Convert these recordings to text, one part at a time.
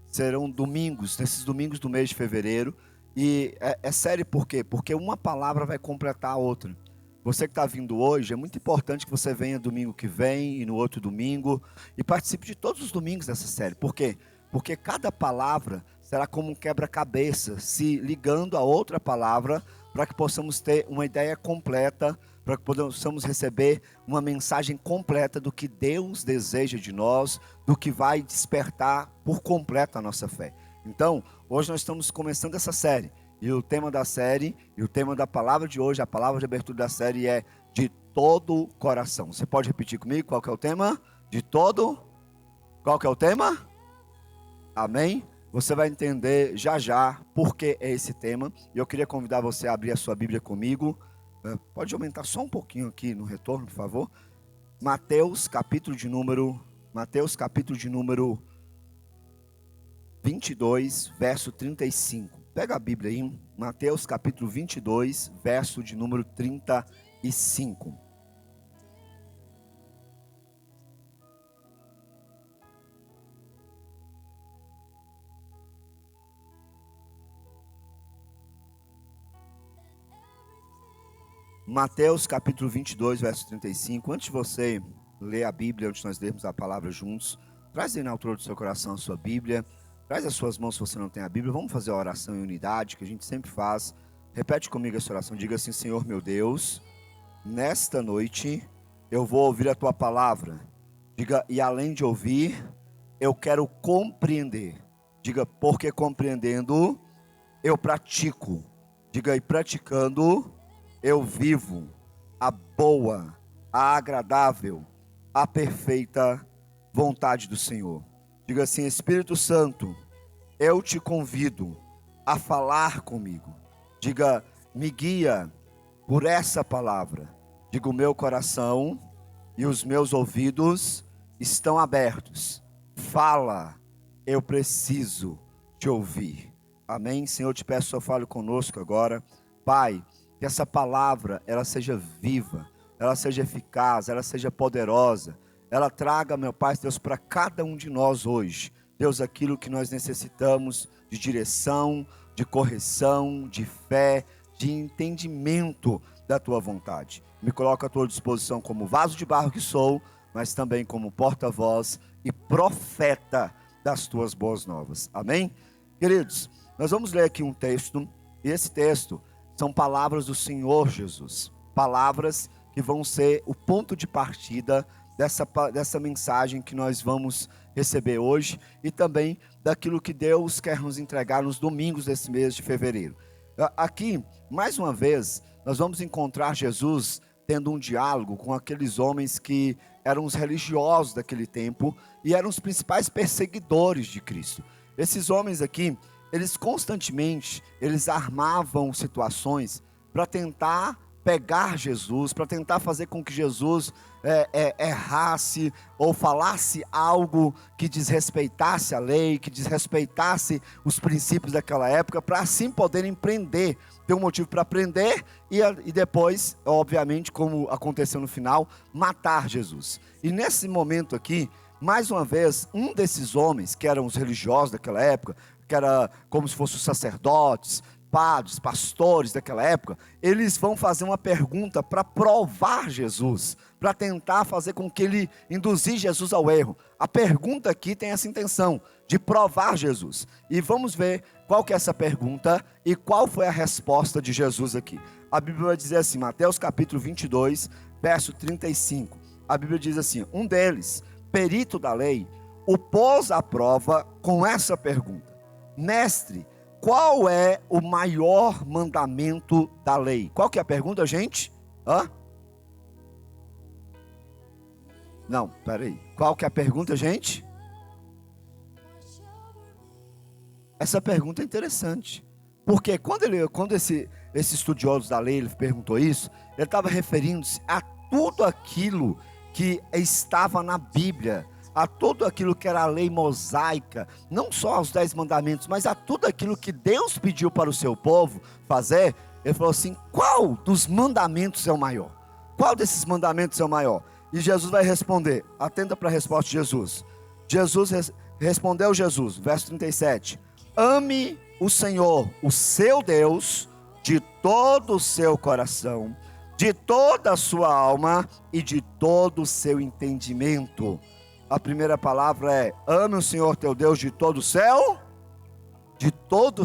serão domingos, nesses domingos do mês de fevereiro. E é sério por quê? Porque uma palavra vai completar a outra. Você que está vindo hoje, é muito importante que você venha domingo que vem e no outro domingo e participe de todos os domingos dessa série. Por quê? Porque cada palavra será como um quebra-cabeça, se ligando a outra palavra, para que possamos ter uma ideia completa, para que possamos receber uma mensagem completa do que Deus deseja de nós, do que vai despertar por completo a nossa fé. Então, hoje nós estamos começando essa série, e o tema da série, e o tema da palavra de hoje, a palavra de abertura da série é de todo o coração. Você pode repetir comigo qual que é o tema? De todo? Qual que é o tema? Amém? Você vai entender já por que é esse tema. E eu queria convidar você a abrir a sua Bíblia comigo. Pode aumentar só um pouquinho aqui no retorno, por favor. Mateus capítulo de número 22, verso 35. Pega a Bíblia aí, Mateus capítulo 22, verso de número 35. Mateus capítulo 22, verso 35. Antes de você ler a Bíblia, antes de nós lermos a palavra juntos, traz aí na altura do seu coração a sua Bíblia. Traz as suas mãos se você não tem a Bíblia. Vamos fazer a oração em unidade, que a gente sempre faz. Repete comigo essa oração. Diga assim: Senhor meu Deus, nesta noite eu vou ouvir a Tua palavra. Diga, e além de ouvir, eu quero compreender. Diga, porque compreendendo, eu pratico. Diga, e praticando, eu vivo a boa, a agradável, a perfeita vontade do Senhor. Diga assim: Espírito Santo, eu te convido a falar comigo. Diga, me guia por essa palavra. Diga, o meu coração e os meus ouvidos estão abertos. Fala, eu preciso te ouvir. Amém? Senhor, eu te peço, só fale conosco agora. Pai, que essa palavra, ela seja viva, ela seja eficaz, ela seja poderosa. Ela traga, meu Pai, Deus, para cada um de nós hoje, Deus, aquilo que nós necessitamos de direção, de correção, de fé, de entendimento da Tua vontade. Me coloco à Tua disposição como vaso de barro que sou, mas também como porta-voz e profeta das Tuas boas novas. Amém? Queridos, nós vamos ler aqui um texto, e esse texto são palavras do Senhor Jesus. Palavras que vão ser o ponto de partida dessa mensagem que nós vamos receber hoje e também daquilo que Deus quer nos entregar nos domingos desse mês de fevereiro. Aqui, mais uma vez, nós vamos encontrar Jesus tendo um diálogo com aqueles homens que eram os religiosos daquele tempo e eram os principais perseguidores de Cristo. Esses homens aqui, eles constantemente, eles armavam situações para tentar pegar Jesus, para tentar fazer com que Jesus errasse ou falasse algo que desrespeitasse a lei, que desrespeitasse os princípios daquela época, para assim poderem prender, ter um motivo para prender e depois, obviamente, como aconteceu no final, matar Jesus. E nesse momento aqui, mais uma vez, um desses homens, que eram os religiosos daquela época, que era como se fossem os sacerdotes, padres, pastores daquela época, eles vão fazer uma pergunta para provar Jesus, para tentar fazer com que ele induzir Jesus ao erro. A pergunta aqui tem essa intenção, de provar Jesus. E vamos ver qual que é essa pergunta e qual foi a resposta de Jesus aqui. A Bíblia vai dizer assim, Mateus capítulo 22, verso 35. A Bíblia diz assim: um deles, perito da lei, o pôs à prova com essa pergunta: Mestre, qual é o maior mandamento da lei? Qual que é a pergunta, gente? Não, peraí. Qual que é a pergunta, gente? Essa pergunta é interessante. Porque quando esse estudioso da lei ele perguntou isso, ele estava referindo-se a tudo aquilo que estava na Bíblia, a tudo aquilo que era a lei mosaica, não só aos 10 mandamentos, mas a tudo aquilo que Deus pediu para o seu povo fazer. Ele falou assim: qual dos mandamentos é o maior? Qual desses mandamentos é o maior? E Jesus vai responder, atenta para a resposta de Jesus. Jesus Respondeu Jesus, verso 37, ame o Senhor, o seu Deus, de todo o seu coração, de toda a sua alma e de todo o seu entendimento. A primeira palavra é, ame o Senhor teu Deus de todo o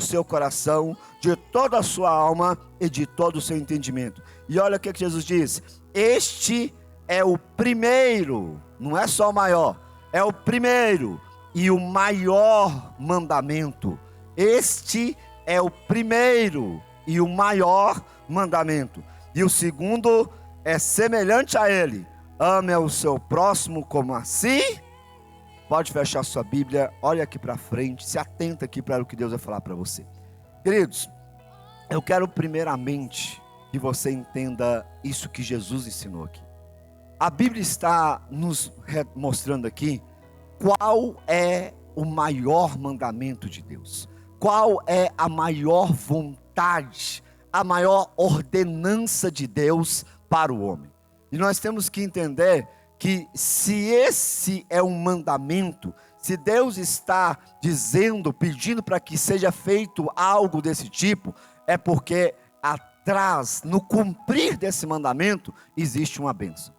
seu coração, de toda a sua alma e de todo o seu entendimento. E olha o que Jesus diz, este é o primeiro, não é só o maior, é o primeiro e o maior mandamento. Este é o primeiro e o maior mandamento. E o segundo é semelhante a ele, ame o seu próximo como a si. Pode fechar sua Bíblia, olha aqui para frente, se atenta aqui para o que Deus vai falar para você. Queridos, eu quero primeiramente que você entenda isso que Jesus ensinou aqui. A Bíblia está nos mostrando aqui qual é o maior mandamento de Deus, qual é a maior vontade, a maior ordenança de Deus para o homem. E nós temos que entender que se esse é um mandamento, se Deus está dizendo, pedindo para que seja feito algo desse tipo, é porque atrás, no cumprir desse mandamento, existe uma bênção.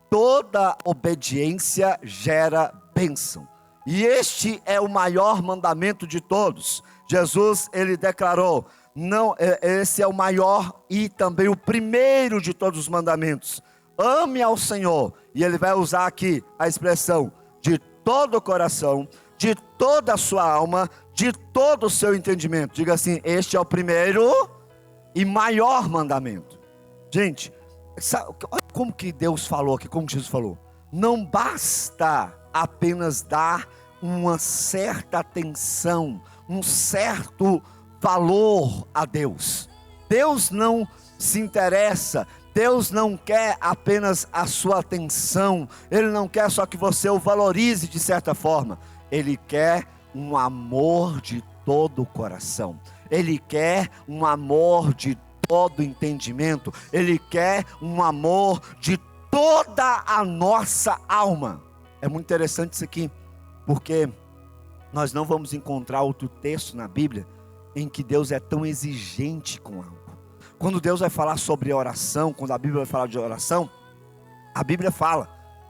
Toda obediência gera bênção. E este é o maior mandamento de todos. Jesus, ele declarou, não, esse é o maior e também o primeiro de todos os mandamentos. Ame ao Senhor. E ele vai usar aqui a expressão de todo o coração, de toda a sua alma, de todo o seu entendimento. Diga assim, este é o primeiro e maior mandamento. Gente, olha como que Deus falou aqui, como Jesus falou. Não basta apenas dar uma certa atenção, um certo valor a Deus. Deus não se interessa, Deus não quer apenas a sua atenção, Ele não quer só que você o valorize de certa forma. Ele quer um amor de todo o coração. Ele quer um amor de todo entendimento. Ele quer um amor de toda a nossa alma. É muito interessante isso aqui, porque nós não vamos encontrar outro texto na Bíblia em que Deus é tão exigente com algo. Quando Deus vai falar sobre oração, quando a Bíblia vai falar de oração, a Bíblia fala,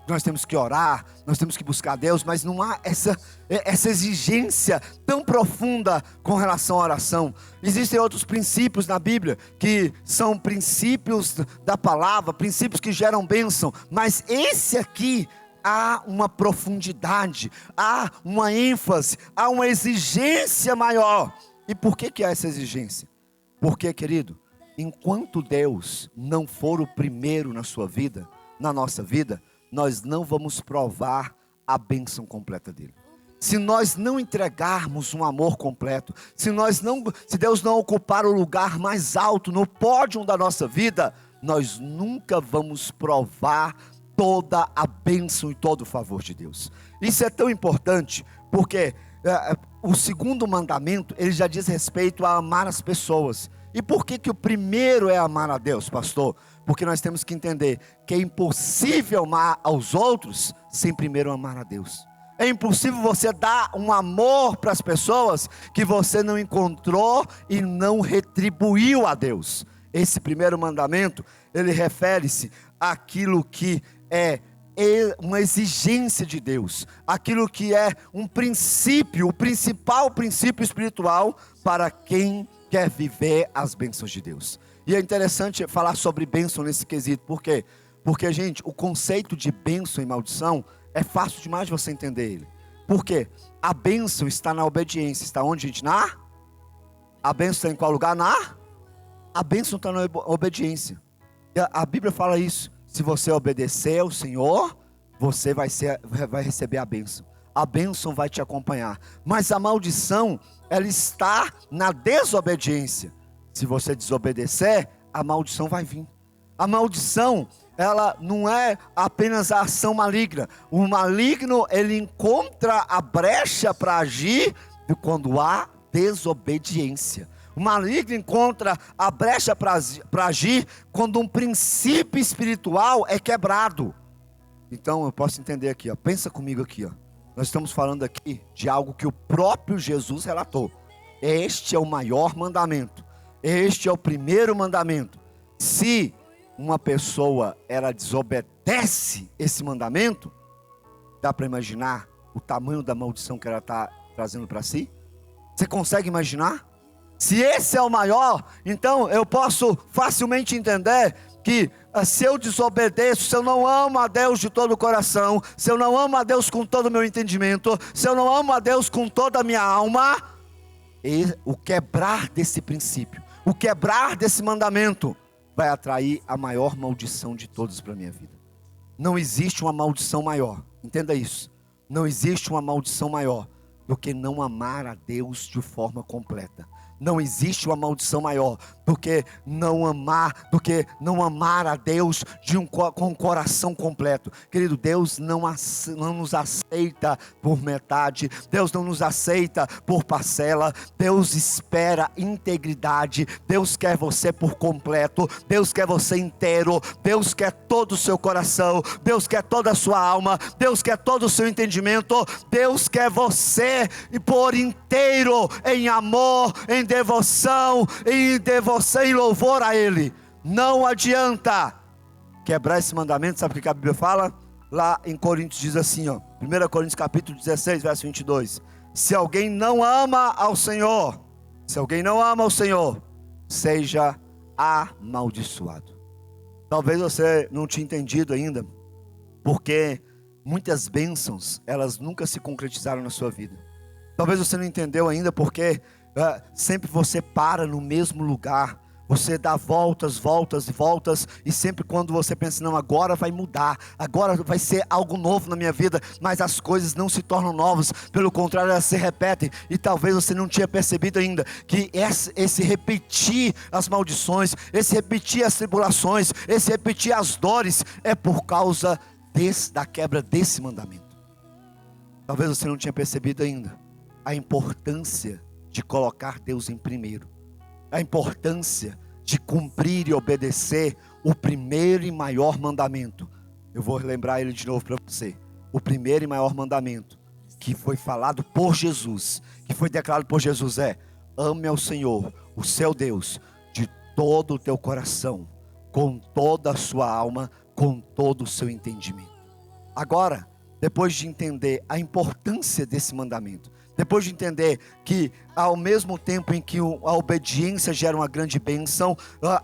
nós temos que orar, nós temos que buscar Deus, mas não há essa exigência tão profunda com relação à oração. Existem outros princípios na Bíblia, que são princípios da palavra, princípios que geram bênção, mas esse aqui, há uma profundidade, há uma ênfase, há uma exigência maior. E por que há essa exigência? Porque, querido, enquanto Deus não for o primeiro na sua vida, na nossa vida, nós não vamos provar a bênção completa dele. Se nós não entregarmos um amor completo, se Deus não ocupar o lugar mais alto no pódio da nossa vida, nós nunca vamos provar toda a bênção e todo o favor de Deus. Isso é tão importante, porque o segundo mandamento, ele já diz respeito a amar as pessoas. E por que o primeiro é amar a Deus, pastor? Porque nós temos que entender que é impossível amar aos outros sem primeiro amar a Deus. É impossível você dar um amor para as pessoas que você não encontrou e não retribuiu a Deus. Esse primeiro mandamento, ele refere-se àquilo que é uma exigência de Deus, aquilo que é um princípio, o principal princípio espiritual para quem quer viver as bênçãos de Deus. E é interessante falar sobre bênção nesse quesito, por quê? Porque, gente, o conceito de bênção e maldição é fácil demais de você entender ele. Por quê? A bênção está na obediência. Está onde, gente? A bênção está em qual lugar? A bênção está na obediência. E a Bíblia fala isso. Se você obedecer ao Senhor, você vai receber a bênção. A bênção vai te acompanhar. Mas a maldição, ela está na desobediência. Se você desobedecer, a maldição vai vir. A maldição, ela não é apenas a ação maligna. O maligno, ele encontra a brecha para agir quando há desobediência. O maligno encontra a brecha para agir quando um princípio espiritual é quebrado. Então eu posso entender aqui, ó. Pensa comigo aqui, ó. Nós estamos falando aqui de algo que o próprio Jesus relatou. Este é o maior mandamento. Este é o primeiro mandamento. Se uma pessoa, ela desobedece esse mandamento, dá para imaginar o tamanho da maldição que ela está trazendo para si? Você consegue imaginar? Se esse é o maior, então eu posso facilmente entender que se eu desobedeço, se eu não amo a Deus de todo o coração, se eu não amo a Deus com todo o meu entendimento, se eu não amo a Deus com toda a minha alma, o quebrar desse princípio, o quebrar desse mandamento, vai atrair a maior maldição de todos para a minha vida. Não existe uma maldição maior, entenda isso. Não existe uma maldição maior do que não amar a Deus de forma completa. Não existe uma maldição maior do que não amar a Deus com o coração completo. Querido, Deus não nos aceita por metade. Deus não nos aceita por parcela. Deus espera integridade. Deus quer você por completo. Deus quer você inteiro. Deus quer todo o seu coração. Deus quer toda a sua alma. Deus quer todo o seu entendimento. Deus quer você por inteiro, em amor, em devoção, em louvor a Ele. Não adianta quebrar esse mandamento. Sabe o que a Bíblia fala? Lá em Coríntios diz assim, 1 Coríntios capítulo 16, verso 22. Se alguém não ama ao Senhor, seja amaldiçoado. Talvez você não tinha entendido ainda, porque muitas bênçãos, elas nunca se concretizaram na sua vida. Talvez você não entendeu ainda, porque sempre você para no mesmo lugar. Você dá voltas, e sempre quando você pensa, não, agora vai mudar, agora vai ser algo novo na minha vida, mas as coisas não se tornam novas, pelo contrário, elas se repetem. E talvez você não tinha percebido ainda, que esse repetir as maldições, esse repetir as tribulações, esse repetir as dores, é por causa da quebra desse mandamento. Talvez você não tinha percebido ainda a importância de colocar Deus em primeiro, a importância de cumprir e obedecer o primeiro e maior mandamento. Eu vou relembrar ele de novo para você. O primeiro e maior mandamento que foi falado por Jesus, que foi declarado por Jesus é: ame ao Senhor, o seu Deus, de todo o teu coração, com toda a sua alma, com todo o seu entendimento. Agora, depois de entender a importância desse mandamento, depois de entender que ao mesmo tempo em que a obediência gera uma grande bênção,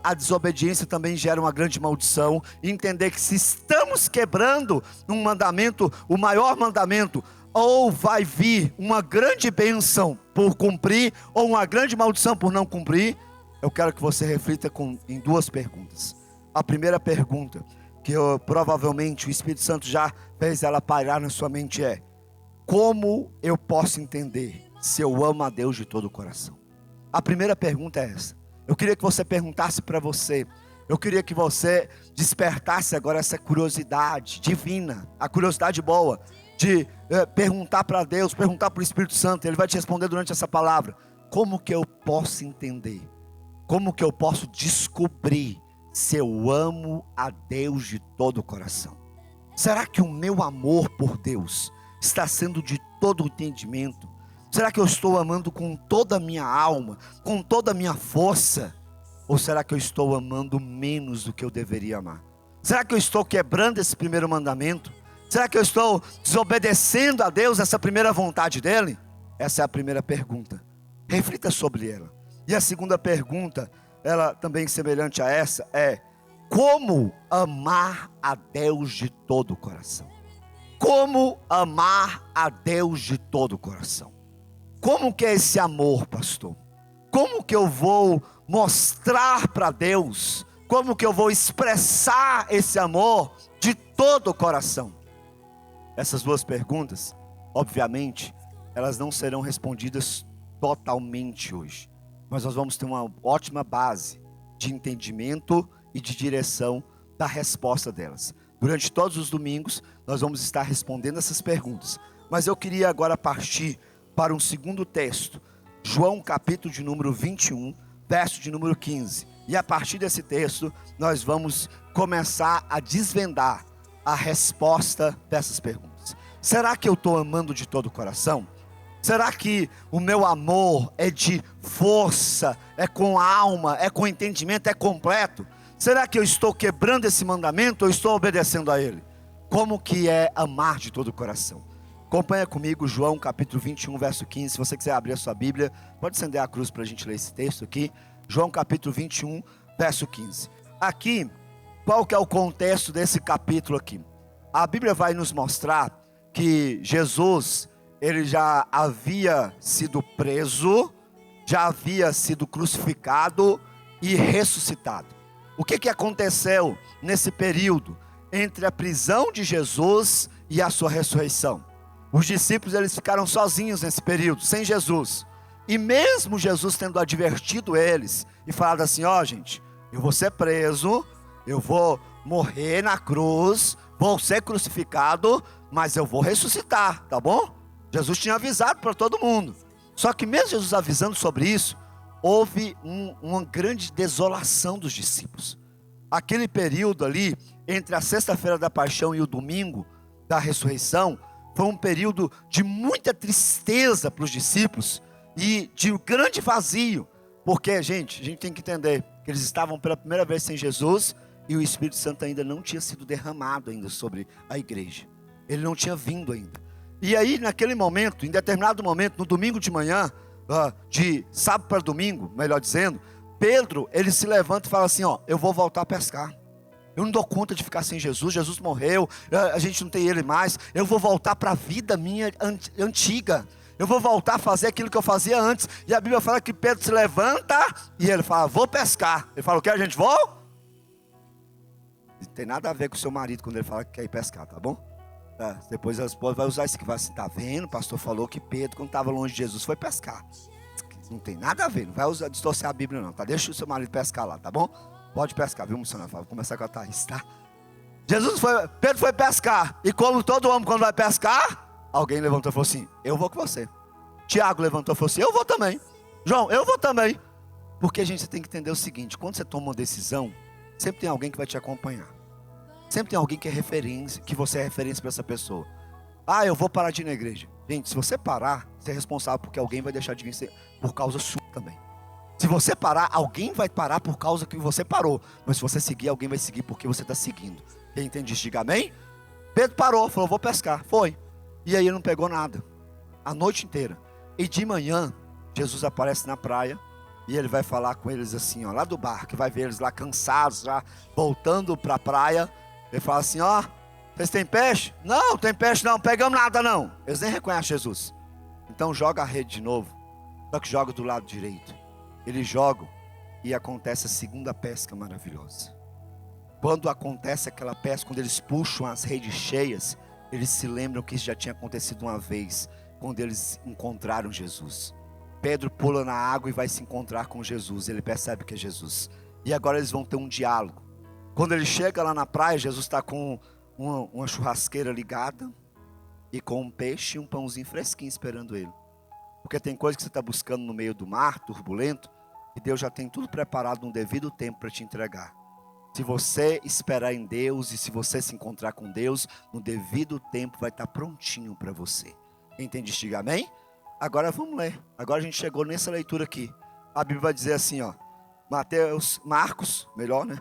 a desobediência também gera uma grande maldição, e entender que se estamos quebrando um mandamento, o maior mandamento, ou vai vir uma grande bênção por cumprir, ou uma grande maldição por não cumprir, eu quero que você reflita em duas perguntas. A primeira pergunta, que provavelmente o Espírito Santo já fez ela pairar na sua mente, é: como eu posso entender se eu amo a Deus de todo o coração? A primeira pergunta é essa. Eu queria que você perguntasse para você. Eu queria que você despertasse agora essa curiosidade divina, a curiosidade boa, de perguntar para Deus, perguntar para o Espírito Santo. Ele vai te responder durante essa palavra. Como que eu posso entender? Como que eu posso descobrir se eu amo a Deus de todo o coração? Será que o meu amor por Deus está sendo de todo o entendimento? Será que eu estou amando com toda a minha alma, com toda a minha força? Ou será que eu estou amando menos do que eu deveria amar? Será que eu estou quebrando esse primeiro mandamento? Será que eu estou desobedecendo a Deus, essa primeira vontade dele? Essa é a primeira pergunta. Reflita sobre ela. E a segunda pergunta, ela também semelhante a essa, é: como amar a Deus de todo o coração? Como amar a Deus de todo o coração? Como que é esse amor, pastor? Como que eu vou mostrar para Deus? Como que eu vou expressar esse amor de todo o coração? Essas duas perguntas, obviamente, elas não serão respondidas totalmente hoje, mas nós vamos ter uma ótima base de entendimento e de direção da resposta delas. Durante todos os domingos, nós vamos estar respondendo essas perguntas. Mas eu queria agora partir para um segundo texto. João capítulo de número 21, verso de número 15. E a partir desse texto, nós vamos começar a desvendar a resposta dessas perguntas. Será que eu estou amando de todo o coração? Será que o meu amor é de força, é com alma, é com entendimento, é completo? Será que eu estou quebrando esse mandamento ou estou obedecendo a ele? Como que é amar de todo o coração? Acompanha comigo João capítulo 21, verso 15. Se você quiser abrir a sua Bíblia, pode acender a cruz para a gente ler esse texto aqui. João capítulo 21, verso 15. Aqui, qual que é o contexto desse capítulo aqui? A Bíblia vai nos mostrar que Jesus, ele já havia sido preso, já havia sido crucificado e ressuscitado. O que aconteceu nesse período entre a prisão de Jesus e a sua ressurreição? Os discípulos, eles ficaram sozinhos nesse período, sem Jesus. E mesmo Jesus tendo advertido eles e falado assim: ó, gente, eu vou ser preso, eu vou morrer na cruz, vou ser crucificado, mas eu vou ressuscitar, tá bom? Jesus tinha avisado para todo mundo. Só que mesmo Jesus avisando sobre isso, houve uma grande desolação dos discípulos. Aquele período ali, entre a sexta-feira da paixão e o domingo da ressurreição, foi um período de muita tristeza para os discípulos e de grande vazio. Porque, a gente tem que entender que eles estavam pela primeira vez sem Jesus e o Espírito Santo ainda não tinha sido derramado ainda sobre a igreja. Ele não tinha vindo ainda. E aí, naquele momento, em determinado momento, no domingo de manhã, de sábado para domingo, melhor dizendo, Pedro, ele se levanta e fala assim: ó, eu vou voltar a pescar. Eu não dou conta de ficar sem Jesus, Jesus morreu, a gente não tem ele mais, eu vou voltar para a vida minha antiga. Eu vou voltar a fazer aquilo que eu fazia antes. E a Bíblia fala que Pedro se levanta e ele fala: vou pescar. Ele fala: o que, a gente vai? Não tem nada a ver com o seu marido quando ele fala que quer ir pescar, tá bom? Depois a esposa vai usar isso aqui, vai assim: tá vendo? O pastor falou que Pedro, quando estava longe de Jesus, foi pescar. Não tem nada a ver, não vai distorcer a Bíblia não, tá? Deixa o seu marido pescar lá, tá bom? Pode pescar, viu, missionário? Vou começar com a Thaís, tá? Pedro foi pescar. E como todo homem quando vai pescar, alguém levantou e falou assim: eu vou com você. Tiago levantou e falou assim: eu vou também. João, eu vou também. Porque, gente, você tem que entender o seguinte: quando você toma uma decisão, sempre tem alguém que vai te acompanhar. Sempre tem alguém que é referência, que você é referência para essa pessoa. Ah, eu vou parar de ir na igreja. Gente, se você parar, você é responsável porque alguém vai deixar de vir por causa sua também. Se você parar, alguém vai parar por causa que você parou. Mas se você seguir, alguém vai seguir porque você está seguindo. Quem entende isso, diga amém. Pedro parou, falou: vou pescar. Foi. E aí ele não pegou nada. A noite inteira. E de manhã, Jesus aparece na praia. E ele vai falar com eles assim, ó, lá do barco. Vai ver eles lá cansados, já voltando para a praia. Ele fala assim: ó, vocês têm peixe? Não, tem peixe não, pegamos nada não. Eles nem reconhecem Jesus. Então joga a rede de novo. Só que joga do lado direito. Eles jogam e acontece a segunda pesca maravilhosa. Quando acontece aquela pesca, quando eles puxam as redes cheias, eles se lembram que isso já tinha acontecido uma vez, quando eles encontraram Jesus. Pedro pula na água e vai se encontrar com Jesus. Ele percebe que é Jesus. E agora eles vão ter um diálogo. Quando ele chega lá na praia, Jesus está com uma churrasqueira ligada e com um peixe e um pãozinho fresquinho esperando ele. Porque tem coisa que você está buscando no meio do mar, turbulento, e Deus já tem tudo preparado no devido tempo para te entregar. Se você esperar em Deus e se você se encontrar com Deus, no devido tempo vai estar prontinho para você. Entende? Diga amém? Agora vamos ler. Agora a gente chegou nessa leitura aqui. A Bíblia vai dizer assim, ó. Marcos, melhor, né?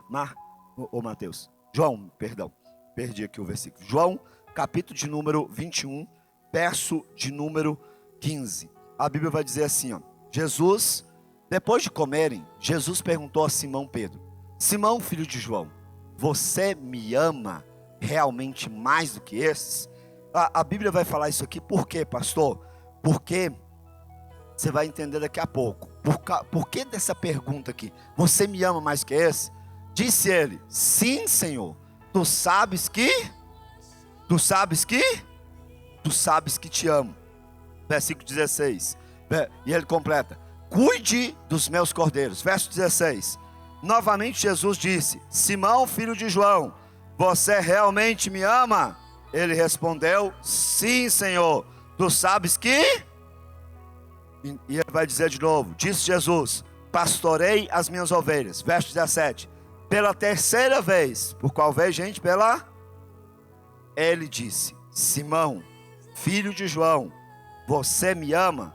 Mateus. João, perdão. Perdi aqui o versículo. João, capítulo de número 21, verso de número 15. A Bíblia vai dizer assim, ó. Jesus, depois de comerem, Jesus perguntou a Simão Pedro: Simão, filho de João, você me ama realmente mais do que esses? A Bíblia vai falar isso aqui, por quê, pastor? Porque você vai entender daqui a pouco. Por que dessa pergunta aqui? Você me ama mais que esse? Disse ele: sim, Senhor. Tu sabes que te amo. Versículo 16. E ele completa: cuide dos meus cordeiros. Verso 16. Novamente Jesus disse: Simão, filho de João, você realmente me ama? Ele respondeu: sim, Senhor. Tu sabes que... E ele vai dizer de novo: disse Jesus: pastorei as minhas ovelhas. Verso 17. Pela terceira vez, por qual vez, gente? Ele disse: Simão, filho de João, você me ama?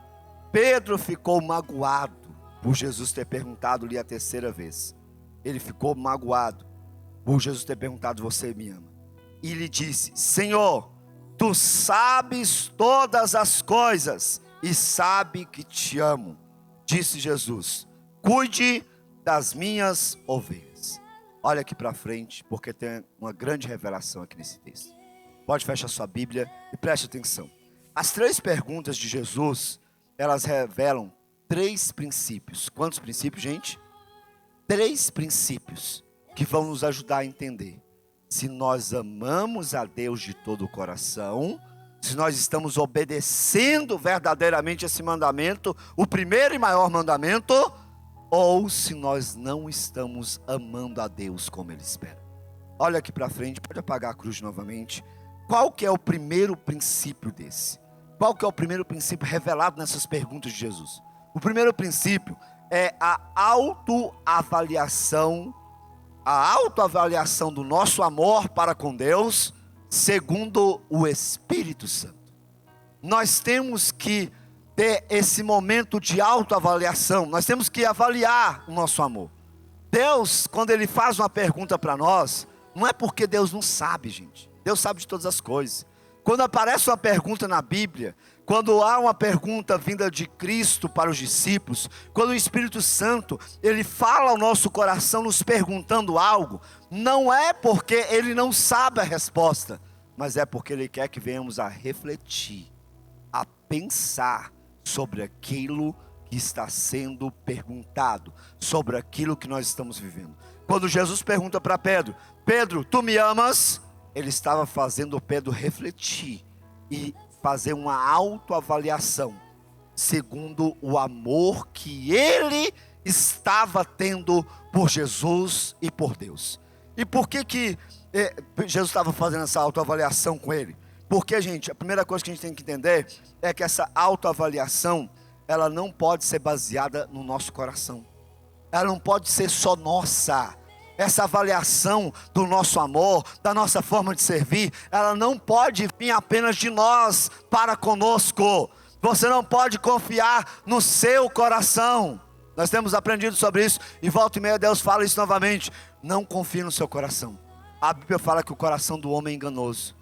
Pedro ficou magoado por Jesus ter perguntado-lhe a terceira vez. Ele ficou magoado por Jesus ter perguntado: você me ama? E lhe disse: Senhor, tu sabes todas as coisas e sabe que te amo. Disse Jesus: cuide das minhas ovelhas. Olha aqui para frente, porque tem uma grande revelação aqui nesse texto. Pode fechar sua Bíblia e preste atenção. As 3 perguntas de Jesus, elas revelam 3 princípios. Quantos princípios, gente? 3 princípios que vão nos ajudar a entender se nós amamos a Deus de todo o coração, se nós estamos obedecendo verdadeiramente esse mandamento, o primeiro e maior mandamento, ou se nós não estamos amando a Deus como Ele espera. Olha aqui para frente, pode apagar a cruz novamente. Qual que é o primeiro princípio desse? Qual que é o primeiro princípio revelado nessas perguntas de Jesus? O primeiro princípio é a autoavaliação do nosso amor para com Deus, segundo o Espírito Santo. Nós temos que ter esse momento de autoavaliação, nós temos que avaliar o nosso amor. Deus, quando Ele faz uma pergunta para nós, não é porque Deus não sabe, gente. Deus sabe de todas as coisas. Quando aparece uma pergunta na Bíblia, quando há uma pergunta vinda de Cristo para os discípulos, quando o Espírito Santo, Ele fala ao nosso coração nos perguntando algo, não é porque Ele não sabe a resposta, mas é porque Ele quer que venhamos a refletir, a pensar sobre aquilo que está sendo perguntado, sobre aquilo que nós estamos vivendo. Quando Jesus pergunta para Pedro: Pedro, tu me amas? Ele estava fazendo o Pedro refletir e fazer uma autoavaliação, segundo o amor que ele estava tendo por Jesus e por Deus. E por que Jesus estava fazendo essa autoavaliação com ele? Porque, gente, a primeira coisa que a gente tem que entender é que essa autoavaliação, ela não pode ser baseada no nosso coração. Ela não pode ser só nossa. Essa avaliação do nosso amor, da nossa forma de servir, ela não pode vir apenas de nós para conosco. Você não pode confiar no seu coração. Nós temos aprendido sobre isso, e volta e meia Deus fala isso novamente. Não confie no seu coração. A Bíblia fala que o coração do homem é enganoso.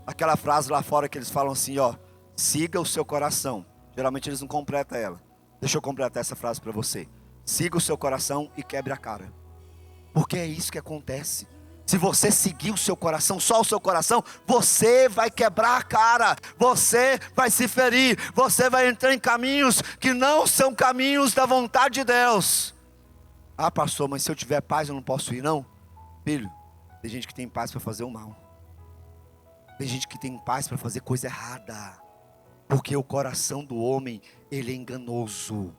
Aquela frase lá fora que eles falam assim, ó: siga o seu coração. Geralmente eles não completam ela. Deixa eu completar essa frase para você. Siga o seu coração e quebre a cara. Porque é isso que acontece. Se você seguir o seu coração, só o seu coração, você vai quebrar a cara, você vai se ferir, você vai entrar em caminhos que não são caminhos da vontade de Deus. Ah, pastor, mas se eu tiver paz eu não posso ir, não? Filho, tem gente que tem paz para fazer o mal. Tem gente que tem paz para fazer coisa errada. Porque o coração do homem, ele é enganoso.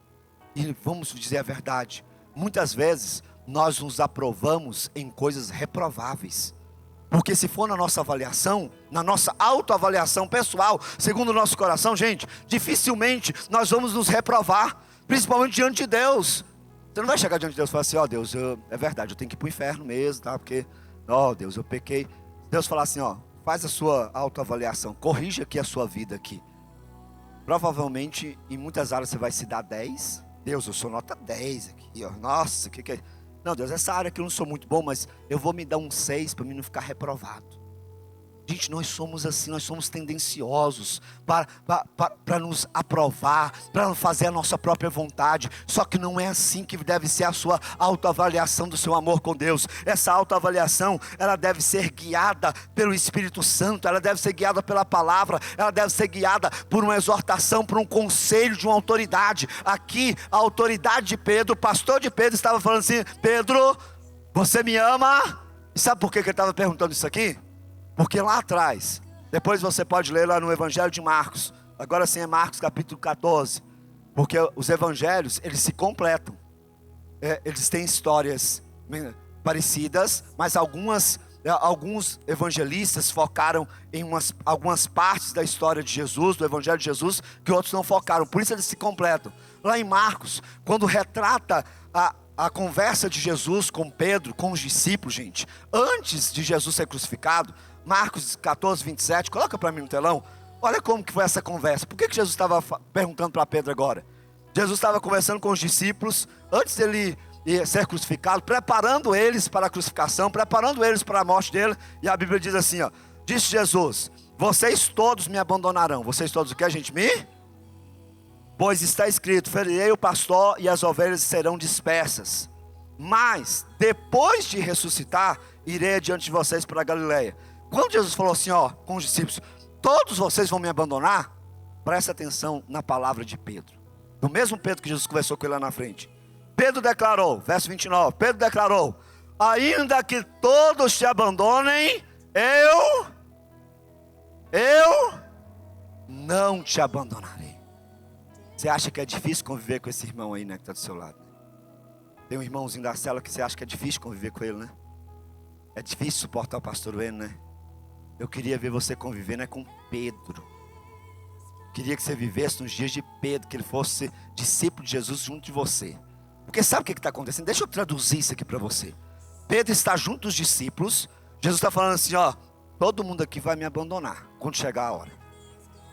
E vamos dizer a verdade, muitas vezes nós nos aprovamos em coisas reprováveis. Porque se for na nossa avaliação, na nossa autoavaliação pessoal, segundo o nosso coração, gente, dificilmente nós vamos nos reprovar, principalmente diante de Deus. Você não vai chegar diante de Deus e falar assim: ó Deus, é verdade, eu tenho que ir para o inferno mesmo, tá? Porque, ó Deus, eu pequei. Deus falar assim, ó, faz a sua autoavaliação, corrija aqui a sua vida aqui. Provavelmente, em muitas áreas você vai se dar 10. Deus, eu sou nota 10 aqui, ó. Nossa, o que é? Não, Deus, essa área aqui eu não sou muito bom, mas eu vou me dar um 6 para mim não ficar reprovado. Gente, nós somos assim, nós somos tendenciosos para nos aprovar, para fazer a nossa própria vontade. Só que não é assim que deve ser a sua autoavaliação do seu amor com Deus. Essa autoavaliação, ela deve ser guiada pelo Espírito Santo, ela deve ser guiada pela palavra, ela deve ser guiada por uma exortação, por um conselho de uma autoridade. Aqui, a autoridade de Pedro, o pastor de Pedro estava falando assim: Pedro, você me ama? E sabe por que ele estava perguntando isso aqui? Porque lá atrás, depois você pode ler lá no Evangelho de Marcos, agora sim é Marcos capítulo 14, porque os evangelhos, eles se completam, eles têm histórias parecidas, mas alguns evangelistas focaram em algumas partes da história de Jesus, do Evangelho de Jesus, que outros não focaram, por isso eles se completam. Lá em Marcos, quando retrata a conversa de Jesus com Pedro, com os discípulos, gente, antes de Jesus ser crucificado, Marcos 14, 27, coloca para mim no telão. Olha como que foi essa conversa. Por que Jesus estava perguntando para Pedro agora? Jesus estava conversando com os discípulos, antes dele ser crucificado, preparando eles para a crucificação, preparando eles para a morte dele. E a Bíblia diz assim, ó, disse Jesus: vocês todos me abandonarão. Vocês todos o que, gente? Pois está escrito: ferirei o pastor e as ovelhas serão dispersas. Mas, depois de ressuscitar, irei adiante de vocês para a Galileia. Quando Jesus falou assim, ó, com os discípulos: todos vocês vão me abandonar, presta atenção na palavra de Pedro. Do mesmo Pedro que Jesus conversou com ele lá na frente. Pedro declarou, verso 29, Pedro declarou: ainda que todos te abandonem, eu não te abandonarei. Você acha que é difícil conviver com esse irmão aí, né, que está do seu lado? Tem um irmãozinho da cela que você acha que é difícil conviver com ele, né? É difícil suportar o pastor Wayne, né? Eu queria ver você conviver, né, com Pedro. Queria que você vivesse nos dias de Pedro, que ele fosse discípulo de Jesus junto de você. Porque sabe o que está acontecendo? Deixa eu traduzir isso aqui para você. Pedro está junto dos discípulos. Jesus está falando assim, ó: todo mundo aqui vai me abandonar quando chegar a hora.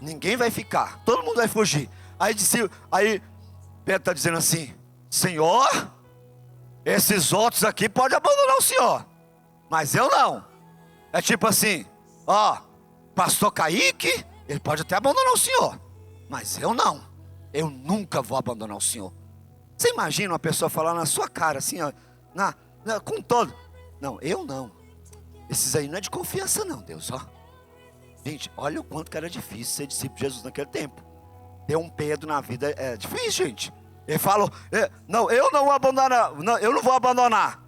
Ninguém vai ficar, todo mundo vai fugir. Aí Pedro está dizendo assim: Senhor, esses outros aqui podem abandonar o Senhor, mas eu não. É tipo assim, ó, pastor Kaique, ele pode até abandonar o Senhor, mas eu não. Eu nunca vou abandonar o Senhor. Você imagina uma pessoa falar na sua cara assim, ó, com todo: não, eu não. Esses aí não é de confiança não, Deus, ó. Gente, olha o quanto que era difícil ser discípulo de Jesus naquele tempo. Ter um Pedro na vida é difícil, gente. Ele falou: não, eu não vou abandonar, não, eu não vou abandonar.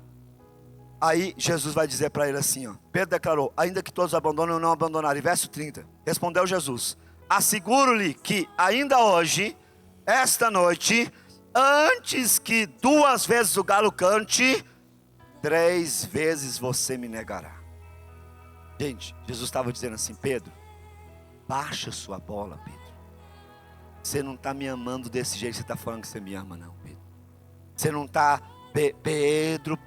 Aí Jesus vai dizer para ele assim, ó, Pedro declarou: ainda que todos abandonam, eu não abandonarei. Verso 30, respondeu Jesus: asseguro-lhe que ainda hoje, esta noite, antes que 2 vezes o galo cante, 3 vezes você me negará. Gente, Jesus estava dizendo assim: Pedro, baixa sua bola, Pedro. Você não está me amando desse jeito que você está falando que você me ama, não, Pedro. Você não está, Pedro,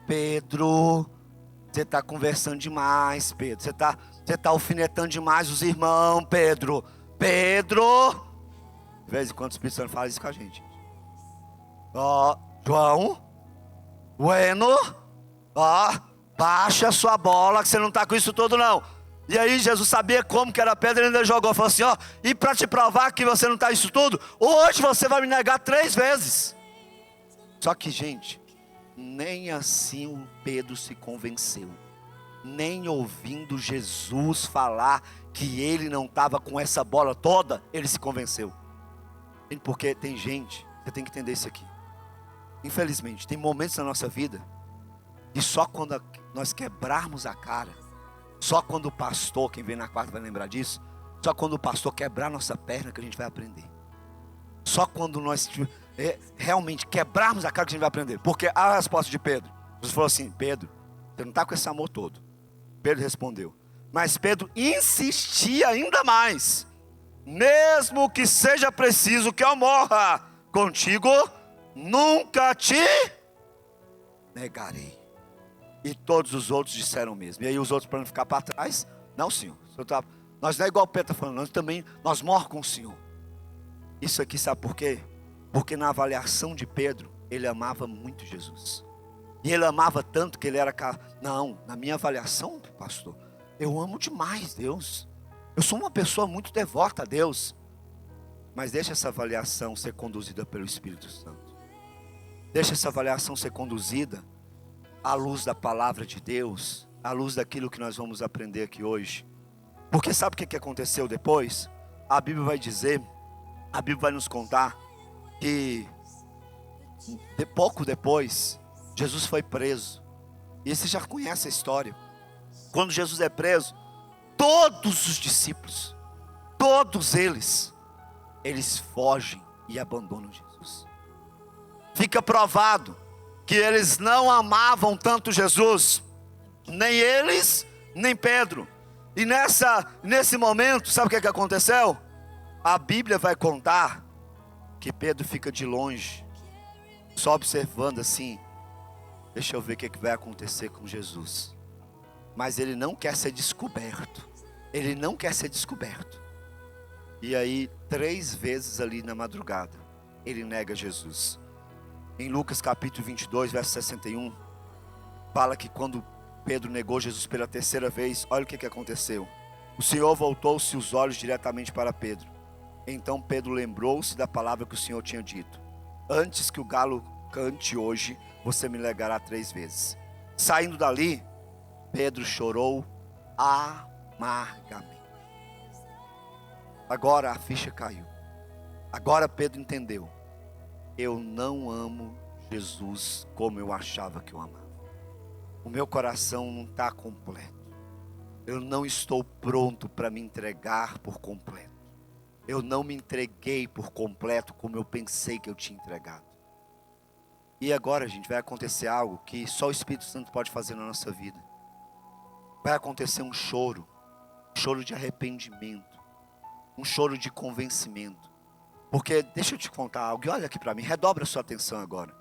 você está conversando demais, Pedro. Você está alfinetando demais os irmãos, Pedro. De vez em quando o Espírito Santo fala isso com a gente. Ó, João, Bueno, ó, baixa sua bola que você não está com isso tudo não. E aí Jesus sabia como que era pedra, ele ainda jogou, falou assim, ó: e para te provar que você não está isso tudo, hoje você vai me negar 3 vezes. Só que, gente, nem assim o Pedro se convenceu. Nem ouvindo Jesus falar que ele não estava com essa bola toda, ele se convenceu. Porque tem gente, você tem que entender isso aqui. Infelizmente, tem momentos na nossa vida e só quando nós quebrarmos a cara, só quando o pastor, quem vem na quarta vai lembrar disso, só quando o pastor quebrar nossa perna que a gente vai aprender. Só quando nós realmente quebrarmos a cara que a gente vai aprender. Porque a resposta de Pedro, Jesus falou assim: Pedro, você não está com esse amor todo. Pedro respondeu, mas Pedro insistia ainda mais: mesmo que seja preciso que eu morra contigo, nunca te negarei. E todos os outros disseram o mesmo. E aí os outros, para não ficar para trás: não, Senhor, nós não é igual o Pedro está falando, nós morremos com o Senhor. Isso aqui sabe por quê? Porque na avaliação de Pedro, ele amava muito Jesus. E ele amava tanto que ele era... Não, na minha avaliação, pastor, eu amo demais Deus. Eu sou uma pessoa muito devota a Deus. Mas deixa essa avaliação ser conduzida pelo Espírito Santo. Deixa essa avaliação ser conduzida à luz da palavra de Deus, à luz daquilo que nós vamos aprender aqui hoje. Porque sabe o que aconteceu depois? A Bíblia vai dizer, a Bíblia vai nos contar que pouco depois Jesus foi preso. E você já conhece a história. Quando Jesus é preso, todos os discípulos, todos eles fogem e abandonam Jesus. Fica provado que eles não amavam tanto Jesus, nem eles, nem Pedro. E nesse momento, sabe o que aconteceu? A Bíblia vai contar que Pedro fica de longe, só observando assim: deixa eu ver o que vai acontecer com Jesus. Mas ele não quer ser descoberto. Ele não quer ser descoberto. E aí, 3 vezes ali na madrugada, ele nega Jesus. Em Lucas capítulo 22, verso 61, fala que quando Pedro negou Jesus pela 3ª vez, olha o que aconteceu. O Senhor voltou-se os olhos diretamente para Pedro. Então Pedro lembrou-se da palavra que o Senhor tinha dito: antes que o galo cante hoje, você me negará 3 vezes. Saindo dali, Pedro chorou amargamente. Agora a ficha caiu. Agora Pedro entendeu: eu não amo Jesus como eu achava que eu amava. O meu coração não está completo. Eu não estou pronto para me entregar por completo. Eu não me entreguei por completo como eu pensei que eu tinha entregado. E agora, gente, vai acontecer algo que só o Espírito Santo pode fazer na nossa vida. Vai acontecer um choro de arrependimento, um choro de convencimento. Porque, deixa eu te contar algo, e olha aqui para mim, redobra a sua atenção agora.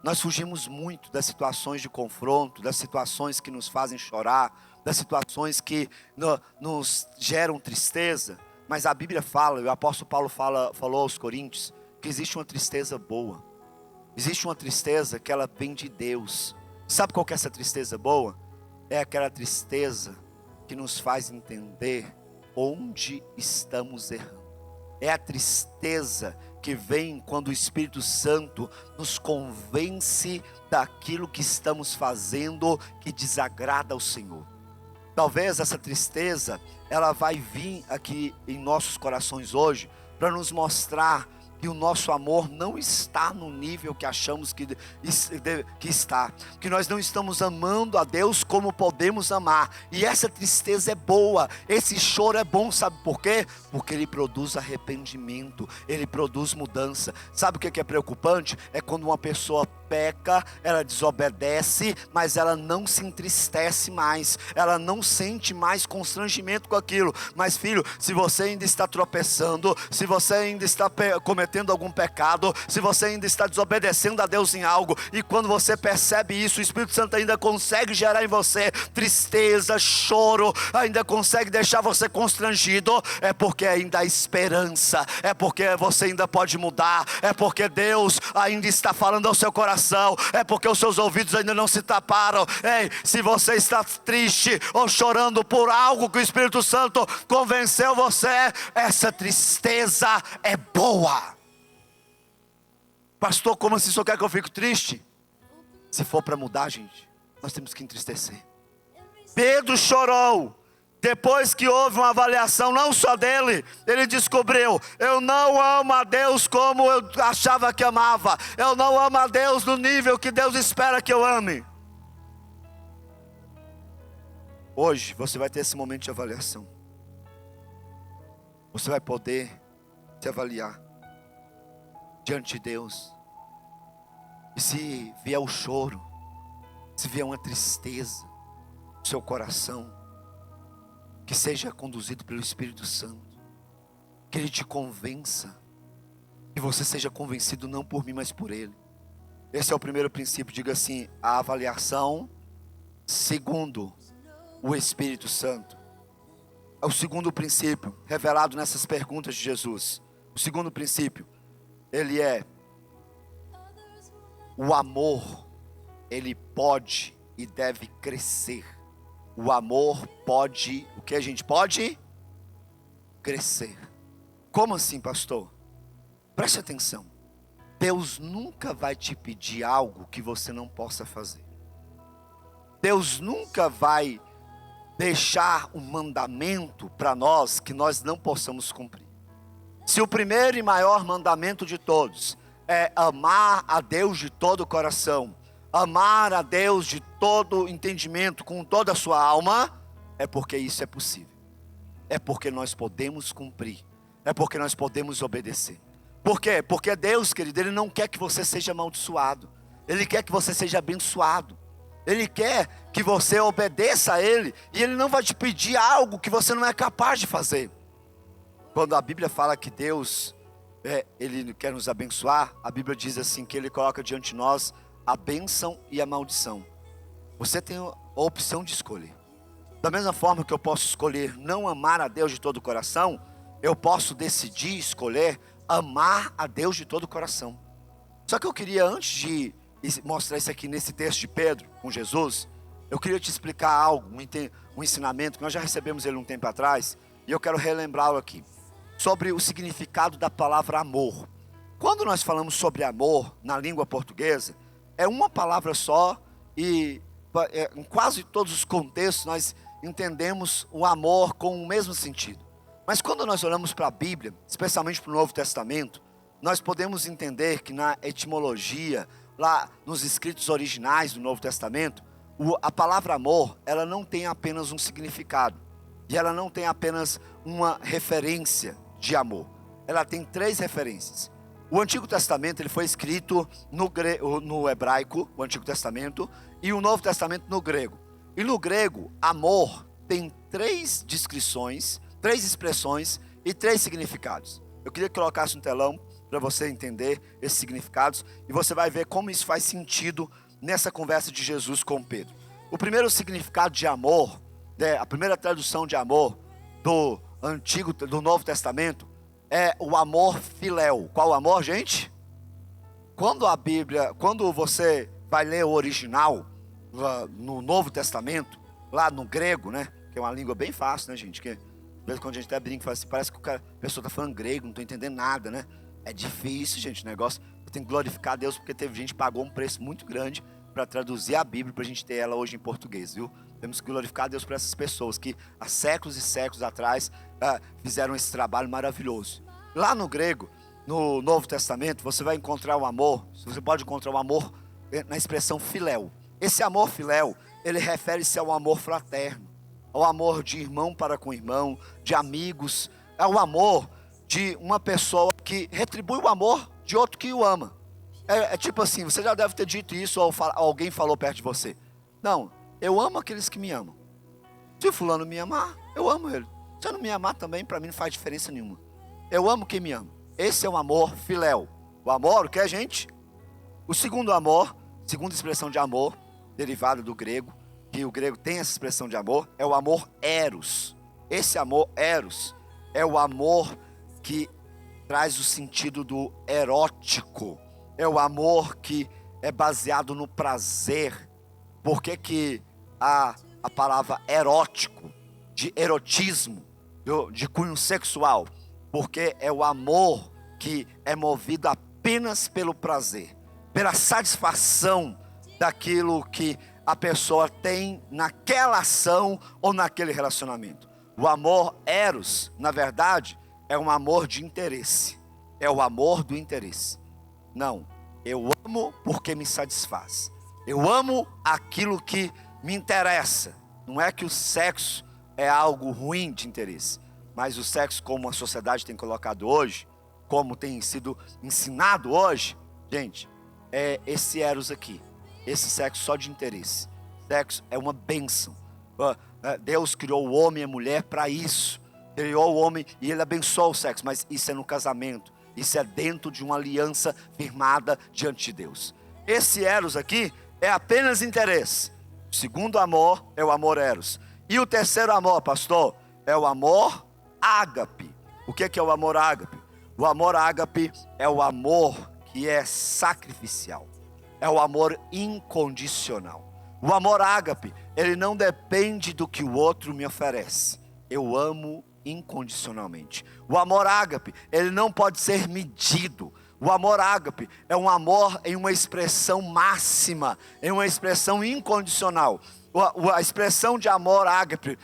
Nós fugimos muito das situações de confronto, das situações que nos fazem chorar, das situações que nos geram tristeza. Mas a Bíblia fala, e o apóstolo Paulo falou aos Coríntios, que existe uma tristeza boa. Existe uma tristeza que ela vem de Deus. Sabe qual que é essa tristeza boa? É aquela tristeza que nos faz entender onde estamos errando. É a tristeza que vem quando o Espírito Santo nos convence daquilo que estamos fazendo que desagrada ao Senhor. Talvez essa tristeza, ela vai vir aqui em nossos corações hoje, para nos mostrar que o nosso amor não está no nível que achamos que está, que nós não estamos amando a Deus como podemos amar, e essa tristeza é boa, esse choro é bom, sabe por quê? Porque ele produz arrependimento, ele produz mudança. Sabe o que é preocupante? É quando uma pessoa peca, ela desobedece, mas ela não se entristece mais, ela não sente mais constrangimento com aquilo. Mas filho, se você ainda está tropeçando, se você ainda está cometendo algum pecado, se você ainda está desobedecendo a Deus em algo, e quando você percebe isso, o Espírito Santo ainda consegue gerar em você tristeza, choro, ainda consegue deixar você constrangido, é porque ainda há esperança, é porque você ainda pode mudar, é porque Deus ainda está falando ao seu coração, é porque os seus ouvidos ainda não se taparam. Ei, se você está triste ou chorando por algo que o Espírito Santo convenceu você, essa tristeza é boa. Pastor, como assim? Só quer que eu fique triste? Se for para mudar, gente, nós temos que entristecer. Pedro chorou. Depois que houve uma avaliação não só dele, ele descobriu: eu não amo a Deus como eu achava que amava. Eu não amo a Deus no nível que Deus espera que eu ame. Hoje você vai ter esse momento de avaliação. Você vai poder se avaliar diante de Deus. E se vier o choro, se vier uma tristeza no seu coração, que seja conduzido pelo Espírito Santo, que Ele te convença, que você seja convencido não por mim, mas por Ele. Esse é o primeiro princípio. Diga assim: a avaliação segundo o Espírito Santo. É o segundo princípio revelado nessas perguntas de Jesus. O segundo princípio, ele é: o amor, ele pode e deve crescer. O amor pode, o que a gente pode? Crescer. Como assim, pastor? Preste atenção. Deus nunca vai te pedir algo que você não possa fazer. Deus nunca vai deixar um mandamento para nós que nós não possamos cumprir. Se o primeiro e maior mandamento de todos é amar a Deus de todo o coração, amar a Deus de todo entendimento, com toda a sua alma, é porque isso é possível. É porque nós podemos cumprir. É porque nós podemos obedecer. Por quê? Porque Deus, querido, Ele não quer que você seja amaldiçoado. Ele quer que você seja abençoado. Ele quer que você obedeça a Ele. E Ele não vai te pedir algo que você não é capaz de fazer. Quando a Bíblia fala que Deus, Ele quer nos abençoar, a Bíblia diz assim, que Ele coloca diante de nós a bênção e a maldição. Você tem a opção de escolher. Da mesma forma que eu posso escolher não amar a Deus de todo o coração, eu posso decidir, escolher amar a Deus de todo o coração. Só que eu queria, antes de mostrar isso aqui nesse texto de Pedro com Jesus, eu queria te explicar algo, um ensinamento que nós já recebemos ele um tempo atrás, e eu quero relembrá-lo aqui, sobre o significado da palavra amor. Quando nós falamos sobre amor na língua portuguesa, é uma palavra só, e em quase todos os contextos nós entendemos o amor com o mesmo sentido. Mas quando nós olhamos para a Bíblia, especialmente para o Novo Testamento, nós podemos entender que na etimologia, lá nos escritos originais do Novo Testamento, a palavra amor, ela não tem apenas um significado, e ela não tem apenas uma referência de amor. Ela tem 3 referências. O Antigo Testamento ele foi escrito no hebraico, o Antigo Testamento, e o Novo Testamento no grego. E no grego, amor tem 3 descrições, 3 expressões e 3 significados. Eu queria que colocasse no telão para você entender esses significados, e você vai ver como isso faz sentido nessa conversa de Jesus com Pedro. O primeiro significado de amor, a primeira tradução de amor do Novo Testamento, é o amor filéu. Qual amor, gente? Quando você vai ler o original no Novo Testamento, lá no grego, né? Que é uma língua bem fácil, né, gente? Que quando a gente até brinca, fala assim, parece que a pessoa está falando grego, não estou entendendo nada, né? É difícil, gente, o negócio. Eu tenho que glorificar a Deus, porque teve gente que pagou um preço muito grande para traduzir a Bíblia, para a gente ter ela hoje em português, viu? Temos que glorificar a Deus por essas pessoas que há séculos e séculos atrás fizeram esse trabalho maravilhoso. Lá no grego, no Novo Testamento, você vai encontrar o amor, você pode encontrar o amor na expressão filéu. Esse amor filéu, ele refere-se ao amor fraterno, ao amor de irmão para com irmão, de amigos, ao amor de uma pessoa que retribui o amor de outro que o ama. É tipo assim, você já deve ter dito isso ou alguém falou perto de você. Não, eu amo aqueles que me amam. Se fulano me amar, eu amo ele. Se eu não me amar também, para mim não faz diferença nenhuma. Eu amo quem me ama. Esse é um amor filéu. O amor, o que é, gente? O segundo amor, segunda expressão de amor, derivada do grego, que o grego tem essa expressão de amor, é o amor eros. Esse amor eros é o amor que traz o sentido do erótico. É o amor que é baseado no prazer. Por que a palavra erótico, de erotismo, de cunho sexual? Porque é o amor que é movido apenas pelo prazer, pela satisfação daquilo que a pessoa tem naquela ação ou naquele relacionamento. O amor eros, na verdade, é um amor de interesse. É o amor do interesse. Não, eu amo porque me satisfaz. Eu amo aquilo que me interessa. Não é que o sexo é algo ruim de interesse, mas o sexo, como a sociedade tem colocado hoje, como tem sido ensinado hoje, gente, é esse eros aqui. Esse sexo só de interesse. Sexo é uma bênção. Deus criou o homem e a mulher para isso. Criou o homem e ele abençoou o sexo, mas isso é no casamento. Isso é dentro de uma aliança firmada diante de Deus. Esse eros aqui é apenas interesse. O segundo amor é o amor eros. E o terceiro amor, pastor, é o amor ágape. O que é o amor ágape? O amor ágape é o amor que é sacrificial. É o amor incondicional. O amor ágape, ele não depende do que o outro me oferece. Eu amo incondicionalmente. O amor ágape, ele não pode ser medido. O amor ágape é um amor em uma expressão máxima, em uma expressão incondicional. A expressão de amor ágape,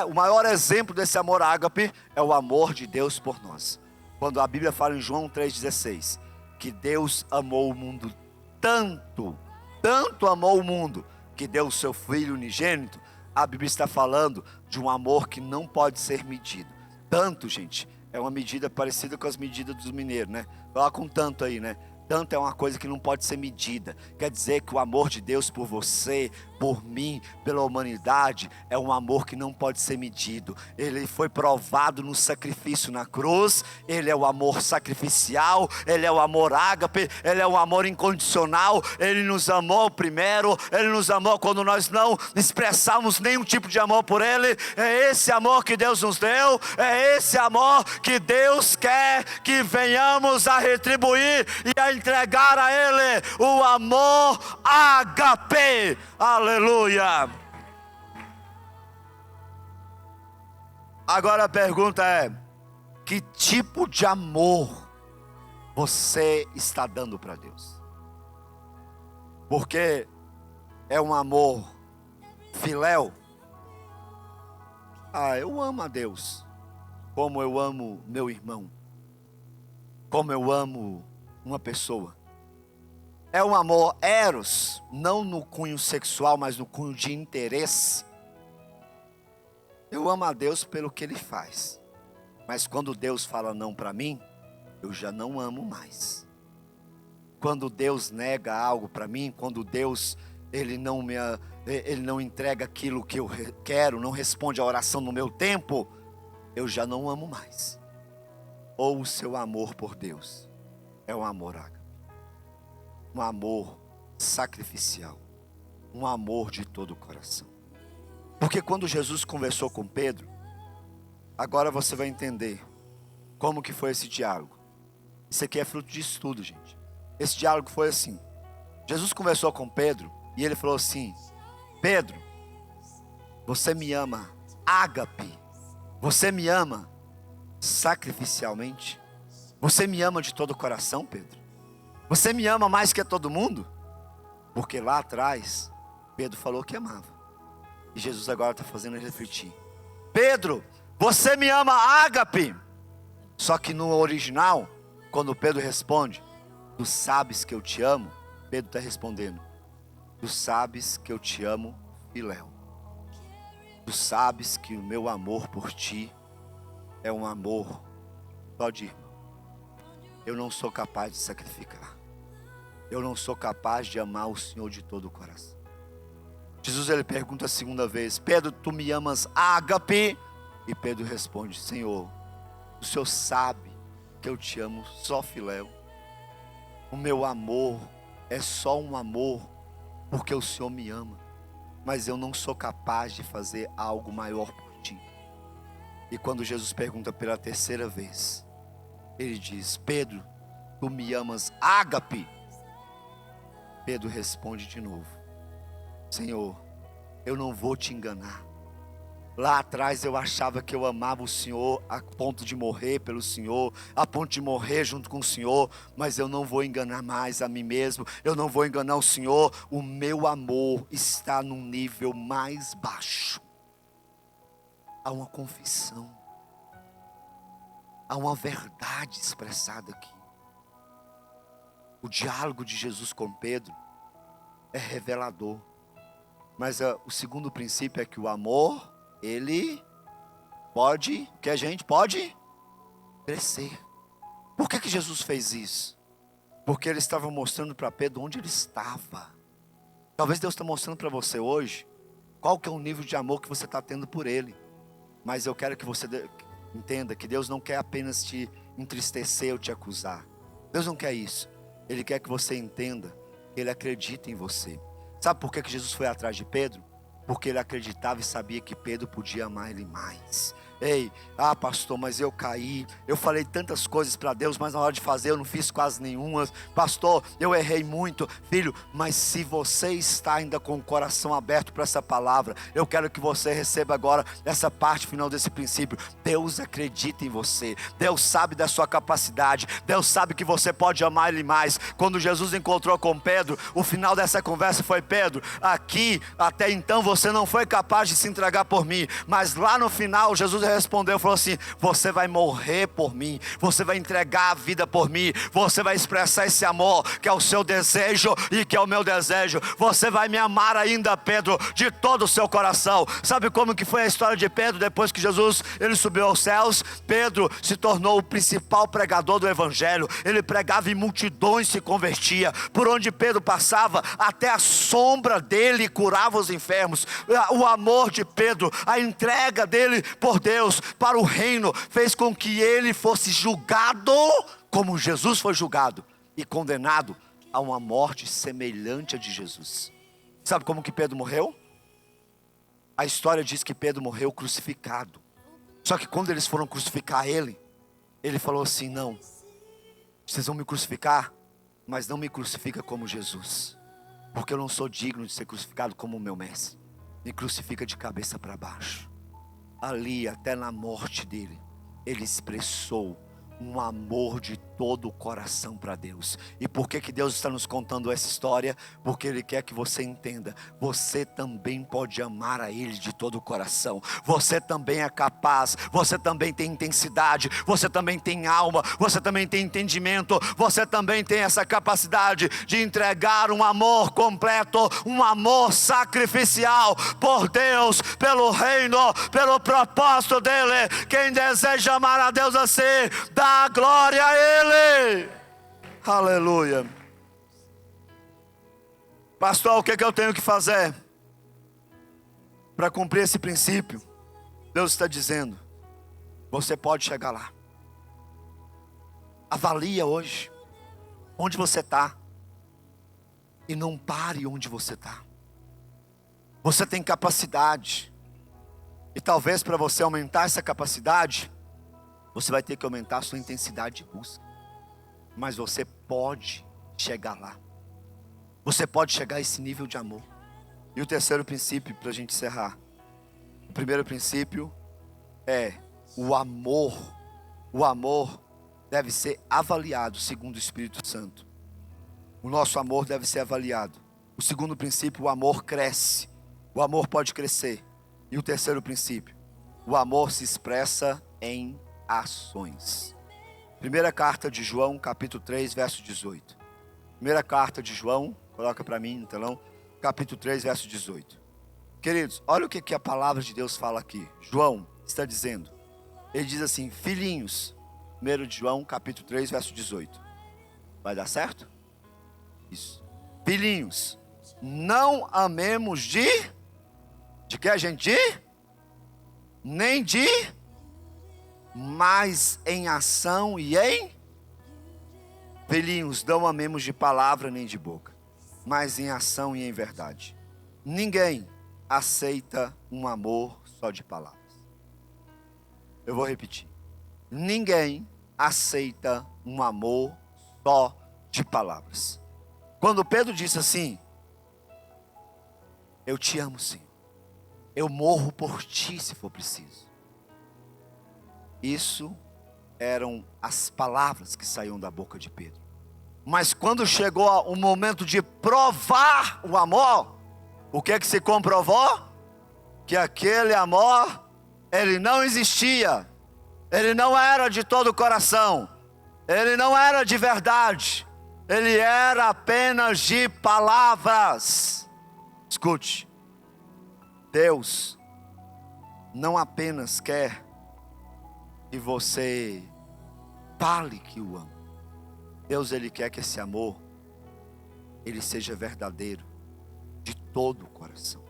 o maior exemplo desse amor ágape é o amor de Deus por nós. Quando a Bíblia fala em João 3,16, que Deus amou o mundo tanto amou o mundo, que deu o seu Filho unigênito, a Bíblia está falando de um amor que não pode ser medido. Tanto, gente, é uma medida parecida com as medidas dos mineiros, né? Coloca um tanto aí, né? Tanto é uma coisa que não pode ser medida. Quer dizer que o amor de Deus por você, por mim, pela humanidade, é um amor que não pode ser medido. Ele foi provado no sacrifício na cruz. Ele é o amor sacrificial, Ele é o amor ágape, Ele é o amor incondicional. Ele nos amou primeiro, Ele nos amou quando nós não expressamos nenhum tipo de amor por Ele. É esse amor que Deus nos deu, é esse amor que Deus quer que venhamos a retribuir e a entregar a Ele, o amor ágape. Aleluia. Agora a pergunta é: que tipo de amor você está dando para Deus? Porque é um amor filéu. Eu amo a Deus como eu amo meu irmão, como eu amo uma pessoa. É um amor eros, não no cunho sexual, mas no cunho de interesse. Eu amo a Deus pelo que Ele faz, mas quando Deus fala não para mim, eu já não amo mais. Quando Deus nega algo para mim, quando Deus Ele não entrega aquilo que eu quero, não responde a oração no meu tempo, eu já não amo mais. Ou o seu amor por Deus é um amor ágape, um amor sacrificial, um amor de todo o coração. Porque quando Jesus conversou com Pedro, agora você vai entender como que foi esse diálogo. Isso aqui é fruto de estudo, gente. Esse diálogo foi assim: Jesus conversou com Pedro e ele falou assim: Pedro, você me ama ágape, você me ama sacrificialmente, você me ama de todo o coração, Pedro? Você me ama mais que a todo mundo? Porque lá atrás, Pedro falou que amava. E Jesus agora está fazendo ele refletir. Pedro, você me ama ágape. Só que no original, quando Pedro responde, tu sabes que eu te amo, Pedro está respondendo, tu sabes que eu te amo, filéu. Tu sabes que o meu amor por ti é um amor só de irmão. Eu não sou capaz de sacrificar. Eu não sou capaz de amar o Senhor de todo o coração. Jesus ele pergunta a segunda vez: Pedro, tu me amas ágape? E Pedro responde: Senhor, o Senhor sabe que eu te amo só filéu. O meu amor é só um amor porque o Senhor me ama. Mas eu não sou capaz de fazer algo maior por ti. E quando Jesus pergunta pela terceira vez, ele diz: Pedro, tu me amas ágape? Pedro responde de novo: Senhor, eu não vou te enganar. Lá atrás eu achava que eu amava o Senhor a ponto de morrer pelo Senhor, a ponto de morrer junto com o Senhor, mas eu não vou enganar mais a mim mesmo, eu não vou enganar o Senhor. O meu amor está num nível mais baixo. Há uma confissão, há uma verdade expressada aqui. O diálogo de Jesus com Pedro é revelador. Mas o segundo princípio é que o amor, ele pode, que a gente pode crescer. Por que Jesus fez isso? Porque ele estava mostrando para Pedro onde ele estava. Talvez Deus está mostrando para você hoje qual que é o nível de amor que você está tendo por ele. Mas eu quero que você entenda que Deus não quer apenas te entristecer ou te acusar. Deus não quer isso. Ele quer que você entenda que Ele acredita em você. Sabe por que Jesus foi atrás de Pedro? Porque Ele acreditava e sabia que Pedro podia amar Ele mais. Ei, pastor, mas eu caí, eu falei tantas coisas para Deus, mas na hora de fazer eu não fiz quase nenhuma. Pastor, eu errei muito. Filho, mas se você está ainda com o coração aberto para essa palavra, eu quero que você receba agora essa parte final desse princípio. Deus acredita em você, Deus sabe da sua capacidade, Deus sabe que você pode amar Ele mais. Quando Jesus encontrou com Pedro, o final dessa conversa foi: Pedro, aqui até então você não foi capaz de se entregar por mim, mas lá no final Jesus respondeu, falou assim: você vai morrer por mim, você vai entregar a vida por mim, você vai expressar esse amor que é o seu desejo e que é o meu desejo. Você vai me amar ainda, Pedro, de todo o seu coração. Sabe como que foi a história de Pedro depois que Jesus ele subiu aos céus? Pedro se tornou o principal pregador do evangelho. Ele pregava e multidões se convertia. Por onde Pedro passava, até a sombra dele curava os enfermos. O amor de Pedro, a entrega dele por Deus para o reino, fez com que ele fosse julgado como Jesus foi julgado e condenado a uma morte semelhante à de Jesus. Sabe como que Pedro morreu? A história diz que Pedro morreu crucificado. Só que quando eles foram crucificar ele, ele falou assim: não, vocês vão me crucificar, mas não me crucifica como Jesus, porque eu não sou digno de ser crucificado como o meu mestre. Me crucifica de cabeça para baixo. Ali, até na morte dele, ele expressou um amor de todo o coração para Deus. E por que Deus está nos contando essa história? Porque Ele quer que você entenda: você também pode amar a Ele de todo o coração. Você também é capaz, você também tem intensidade, você também tem alma, você também tem entendimento, você também tem essa capacidade de entregar um amor completo, um amor sacrificial por Deus, pelo reino, pelo propósito dEle. Quem deseja amar a Deus assim, dá glória a Ele. Aleluia. Pastor, o que eu tenho que fazer para cumprir esse princípio? Deus está dizendo: você pode chegar lá. Avalia hoje onde você está e não pare onde você está. Você tem capacidade, e talvez para você aumentar essa capacidade, você vai ter que aumentar a sua intensidade de busca. Mas você pode chegar lá. Você pode chegar a esse nível de amor. E o terceiro princípio, para a gente encerrar. O primeiro princípio é o amor. O amor deve ser avaliado segundo o Espírito Santo. O nosso amor deve ser avaliado. O segundo princípio, o amor cresce. O amor pode crescer. E o terceiro princípio, o amor se expressa em ações. Primeira carta de João, capítulo 3, verso 18. Primeira carta de João, coloca para mim no telão, capítulo 3, verso 18. Queridos, olha o que a palavra de Deus fala aqui. João está dizendo, ele diz assim: filhinhos, 1 de João, capítulo 3, verso 18. Vai dar certo? Isso. Filhinhos, não amemos de que a gente? Nem de, mas em ação e em. Filhinhos, não amemos de palavra nem de boca, mas em ação e em verdade. Ninguém aceita um amor só de palavras. Eu vou repetir. Ninguém aceita um amor só de palavras. Quando Pedro disse assim: eu te amo, Senhor, eu morro por ti se for preciso. Isso eram as palavras que saíam da boca de Pedro. Mas quando chegou o momento de provar o amor, o que se comprovou? Que aquele amor, ele não existia. Ele não era de todo o coração. Ele não era de verdade. Ele era apenas de palavras. Escute. Deus não apenas quer que você fale que o ama. Deus, Ele quer que esse amor, ele seja verdadeiro, de todo o coração.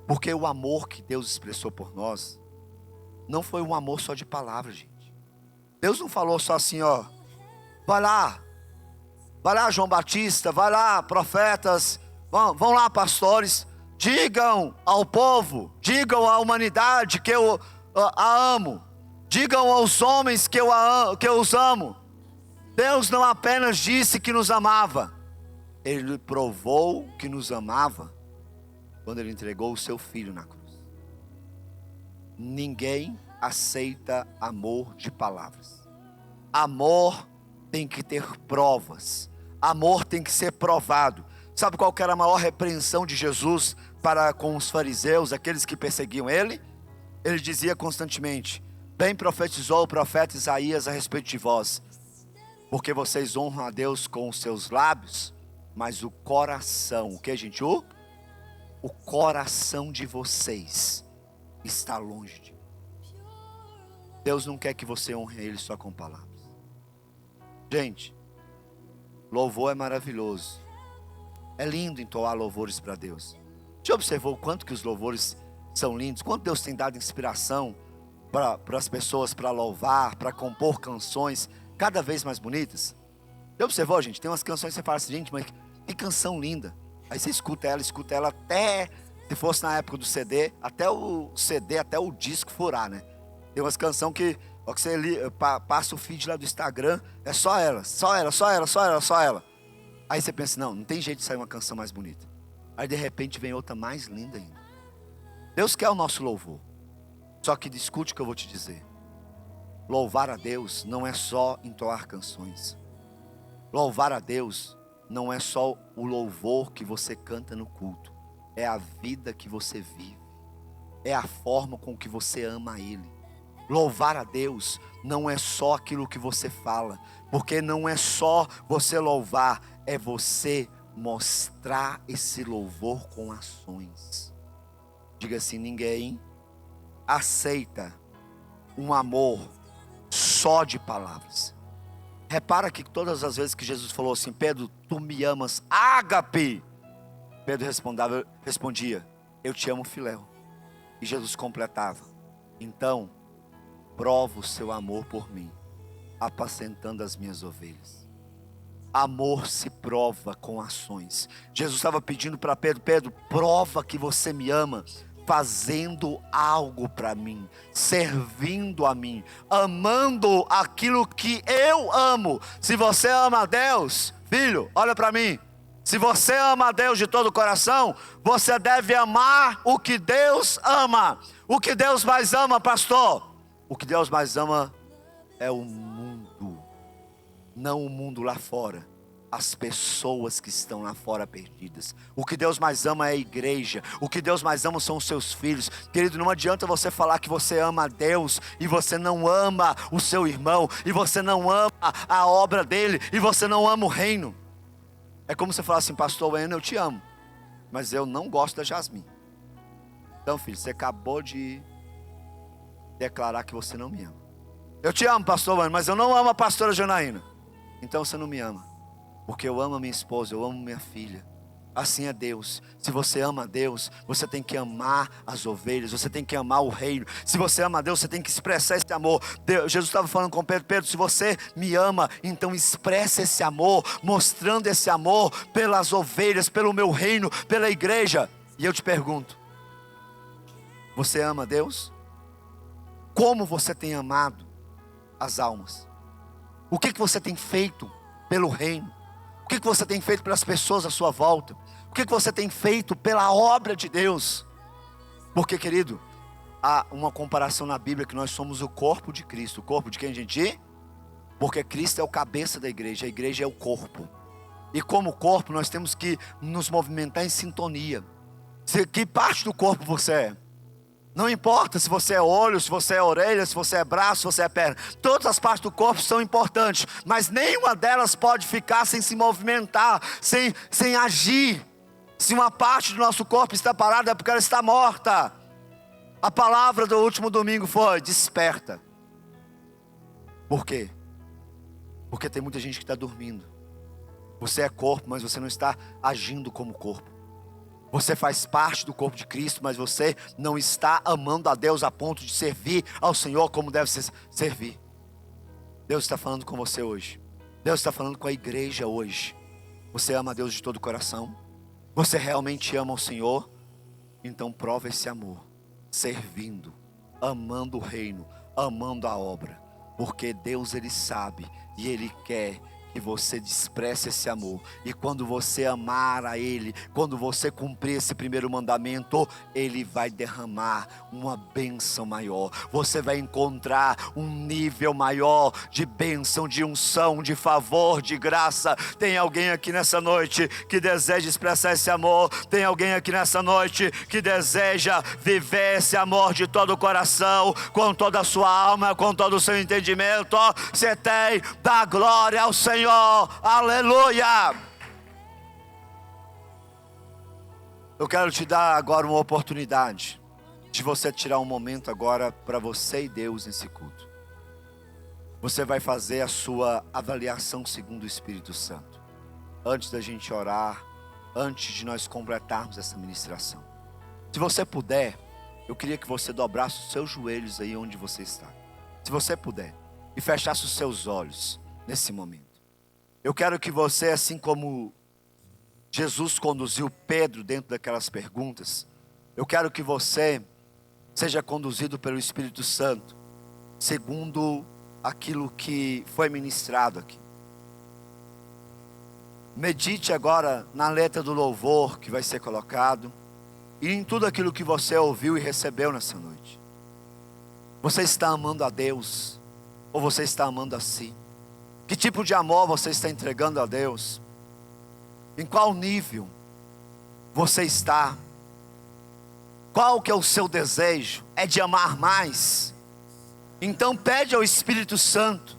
Porque o amor que Deus expressou por nós, não foi um amor só de palavras, gente. Deus não falou só assim, ó, vai lá João Batista, vai lá profetas, vão lá pastores, digam ao povo, digam à humanidade que eu a amo. Digam aos homens que eu os amo. Deus não apenas disse que nos amava, Ele provou que nos amava quando Ele entregou o seu Filho na cruz. Ninguém aceita amor de palavras. Amor tem que ter provas. Amor tem que ser provado. Sabe qual que era a maior repreensão de Jesus para com os fariseus, aqueles que perseguiam Ele? ele dizia constantemente: bem profetizou o profeta Isaías a respeito de vós, porque vocês honram a Deus com os seus lábios, mas o coração, o que, gente? O coração de vocês está longe de mim. Deus não quer que você honre Ele só com palavras. Gente, louvor é maravilhoso. É lindo entoar louvores para Deus. Já observou o quanto que os louvores são lindos? Quanto Deus tem dado inspiração para as pessoas, para louvar, para compor canções cada vez mais bonitas? Já observou, gente? Tem umas canções que você fala assim: gente, mas que canção linda. Aí você escuta ela até, se fosse na época do CD, até o disco furar, né? Tem umas canções que, ó, que você passa o feed lá do Instagram, é só ela. Aí você pensa: não tem jeito de sair uma canção mais bonita. Aí de repente vem outra mais linda ainda. Deus quer o nosso louvor. Só que escute o que eu vou te dizer. Louvar a Deus não é só entoar canções. Louvar a Deus não é só o louvor que você canta no culto. É a vida que você vive. É a forma com que você ama a Ele. Louvar a Deus não é só aquilo que você fala. Porque não é só você louvar, é você mostrar esse louvor com ações. Diga assim: ninguém aceita um amor só de palavras. Repara que todas as vezes que Jesus falou assim: Pedro, tu me amas, ágape. Pedro respondia: eu te amo, filéu. E Jesus completava: então, prova o seu amor por mim, apacentando as minhas ovelhas. Amor se prova com ações. Jesus estava pedindo para Pedro: Pedro, prova que você me ama, fazendo algo para mim, servindo a mim, amando aquilo que eu amo. Se você ama a Deus, filho, olha para mim. Se você ama a Deus de todo o coração, você deve amar o que Deus ama. O que Deus mais ama, pastor? O que Deus mais ama é o mundo. Não o mundo lá fora, as pessoas que estão lá fora perdidas. O que Deus mais ama é a igreja. O que Deus mais ama são os seus filhos. Querido, não adianta você falar que você ama a Deus e você não ama o seu irmão, e você não ama a obra dele, e você não ama o reino. É como você falar assim: pastor Wayne, eu te amo, mas eu não gosto da Jasmine. Então, filho, você acabou de declarar que você não me ama. Eu te amo, pastor Wayne, mas eu não amo a pastora Janaína. Então você não me ama, porque eu amo a minha esposa, eu amo minha filha. Assim é Deus. Se você ama a Deus, você tem que amar as ovelhas, você tem que amar o reino. Se você ama a Deus, você tem que expressar esse amor. Jesus estava falando com Pedro: Pedro, se você me ama, então expressa esse amor, mostrando esse amor pelas ovelhas, pelo meu reino, pela igreja. E eu te pergunto: você ama a Deus? Como você tem amado as almas? O que você tem feito pelo reino? O que você tem feito pelas pessoas à sua volta? O que você tem feito pela obra de Deus? Porque, querido, há uma comparação na Bíblia que nós somos o corpo de Cristo. O corpo de quem, gente? Porque Cristo é o cabeça da igreja, a igreja é o corpo. E como corpo nós temos que nos movimentar em sintonia. Que parte do corpo você é? Não importa se você é olho, se você é orelha, se você é braço, se você é perna. Todas as partes do corpo são importantes, mas nenhuma delas pode ficar sem se movimentar, sem agir. Se uma parte do nosso corpo está parada, é porque ela está morta. A palavra do último domingo foi: desperta. Por quê? Porque tem muita gente que está dormindo. Você é corpo, mas você não está agindo como corpo. Você faz parte do corpo de Cristo, mas você não está amando a Deus a ponto de servir ao Senhor como deve servir. Deus está falando com você hoje. Deus está falando com a igreja hoje. Você ama a Deus de todo o coração? Você realmente ama o Senhor? Então prova esse amor, servindo, amando o reino, amando a obra. Porque Deus, Ele sabe e Ele quer que você despreze esse amor. E quando você amar a Ele, quando você cumprir esse primeiro mandamento, Ele vai derramar uma bênção maior. Você vai encontrar um nível maior de bênção, de unção, de favor, de graça. Tem alguém aqui nessa noite que deseja expressar esse amor? Tem alguém aqui nessa noite que deseja viver esse amor de todo o coração, com toda a sua alma, com todo o seu entendimento? Você tem, dá glória ao Senhor, aleluia. Eu quero te dar agora uma oportunidade de você tirar um momento agora para você e Deus nesse culto. Você vai fazer a sua avaliação segundo o Espírito Santo, antes da gente orar, antes de nós completarmos essa ministração. Se você puder, eu queria que você dobrasse os seus joelhos aí onde você está, se você puder, e fechasse os seus olhos nesse momento. Eu quero que você, assim como Jesus conduziu Pedro dentro daquelas perguntas, eu quero que você seja conduzido pelo Espírito Santo, segundo aquilo que foi ministrado aqui. Medite agora na letra do louvor que vai ser colocado, e em tudo aquilo que você ouviu e recebeu nessa noite. Você está amando a Deus, ou você está amando a si? Que tipo de amor você está entregando a Deus? Em qual nível você está? Qual que é o seu desejo? É de amar mais? Então pede ao Espírito Santo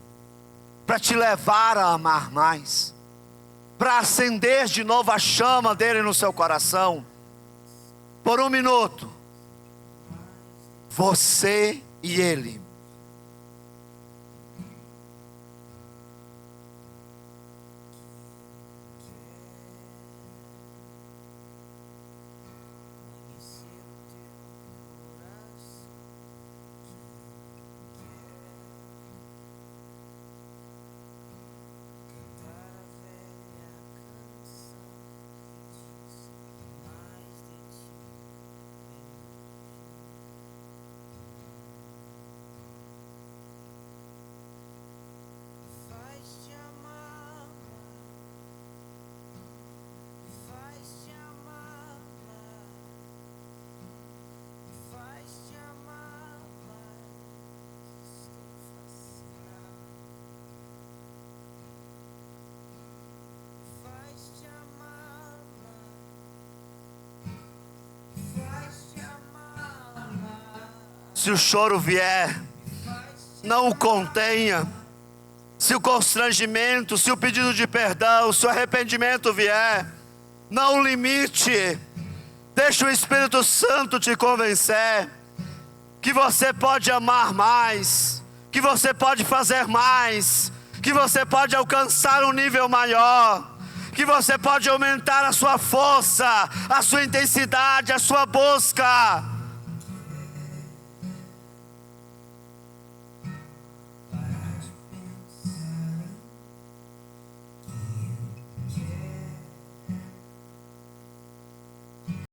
para te levar a amar mais, para acender de novo a chama dele no seu coração. Por um minuto, você e ele. Se o choro vier, não o contenha. Se o constrangimento, se o pedido de perdão, se o arrependimento vier, não limite. Deixa o Espírito Santo te convencer que você pode amar mais, que você pode fazer mais, que você pode alcançar um nível maior, que você pode aumentar a sua força, a sua intensidade, a sua busca.